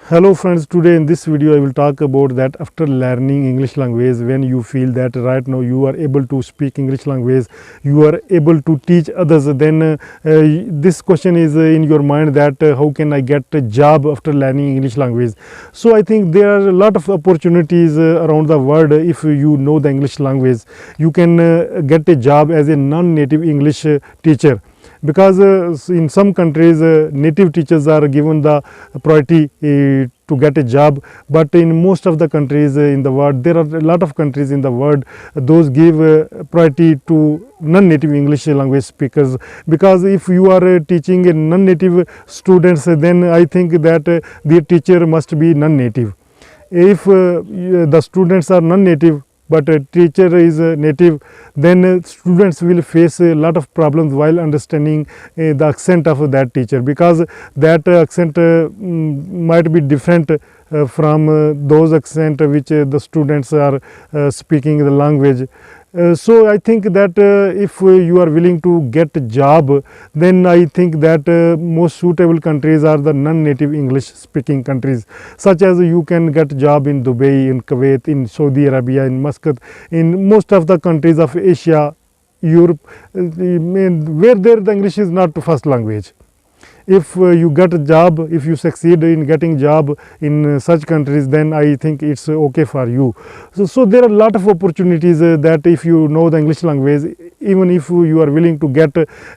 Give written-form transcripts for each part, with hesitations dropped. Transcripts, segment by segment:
Hello friends, today in this video I will talk about that after learning English language, when you feel that right now you are able to speak English language, you are able to teach others, then this question is in your mind that how can I get a job after learning English language. So I think there are a lot of opportunities around the world. If you know the English language, you can get a job as a non-native English teacher. Because in some countries native teachers are given the priority to get a job, but in most of the countries in the world, there are a lot of countries in the world, those give priority to non-native English language speakers. Because if you are teaching a non-native students, then I think that the teacher must be non-native. If the students are non-native but a teacher is native, then students will face a lot of problems while understanding the accent of that teacher, because that accent might be different from those accent which the students are speaking the language. So I think that if you are willing to get a job, then I think that most suitable countries are the non-native English speaking countries, such as you can get job in Dubai, in Kuwait, in Saudi Arabia, in Muscat, in most of the countries of Asia, Europe, where there the English is not first language. If you get a job, if you succeed in getting job in such countries, then I think it's okay for you. So there are a lot of opportunities that if you know the English language, even if you are willing to get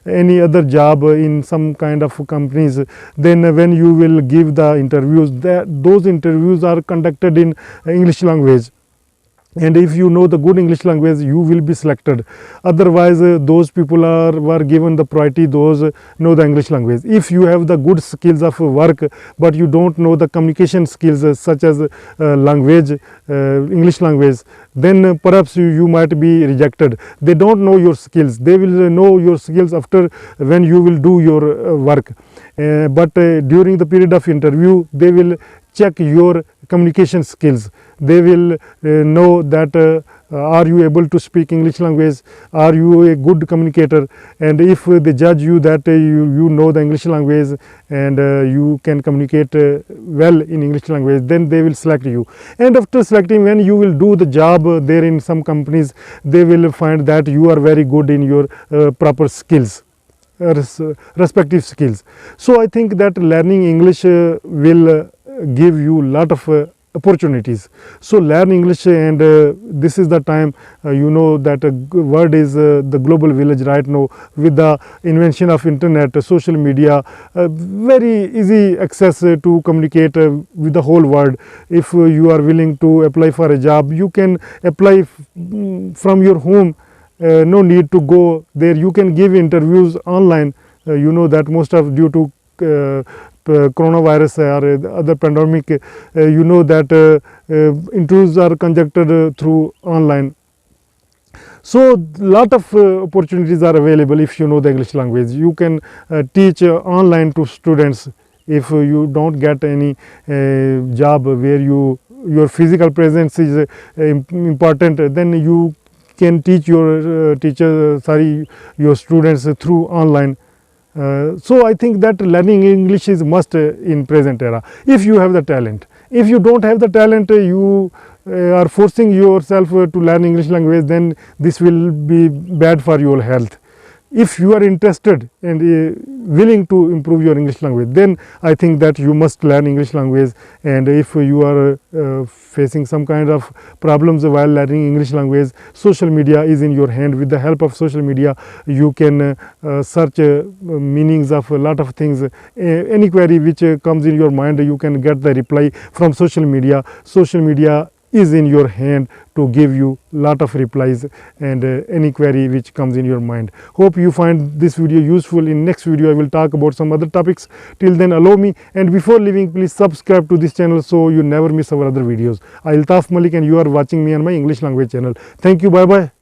any other job in some kind of companies, then when you will give the interviews, those interviews are conducted in English language. And if you know the good English language, you will be selected. Otherwise those people were given the priority, those know the English language. If you have the good skills of work but you don't know the communication skills such as language, English language, then perhaps you might be rejected. They don't know your skills. They will know your skills after when you will do your work. But during the period of interview, they will check your communication skills. They will know that are you able to speak English language, are you a good communicator, and if they judge you that you know the English language and you can communicate well in English language, then they will select you. And after selecting, when you will do the job there in some companies, they will find that you are very good in your proper skills, respective skills. So I think that learning English will give you lot of opportunities. So learn English, and this is the time. You know that world is the global village right now. With the invention of internet, social media, very easy access to communicate with the whole world. If you are willing to apply for a job, you can apply from your home. No need to go there. You can give interviews online. You know that most of due to coronavirus or other pandemic, you know that interviews are conducted through online. So lot of opportunities are available if you know the English language. You can teach online to students. If you don't get any job where your physical presence is important, then you can teach your your students through online. So I think that learning English is must in present era, if you have the talent. If you don't have the talent, you are forcing yourself to learn English language, then this will be bad for your health. If you are interested and willing to improve your English language, then I think that you must learn English language. And if you are facing some kind of problems while learning English language, social media is in your hand. With the help of social media, you can search meanings of a lot of things. Any query which comes in your mind, you can get the reply from social media. Social media is in your hand to give you lot of replies and any query which comes in your mind. Hope you find this video useful. In next video I will talk about some other topics. Till then, allow me, and before leaving, please subscribe to this channel so you never miss our other videos. Altaf Malik, and you are watching me on my English language channel. Thank you. Bye bye.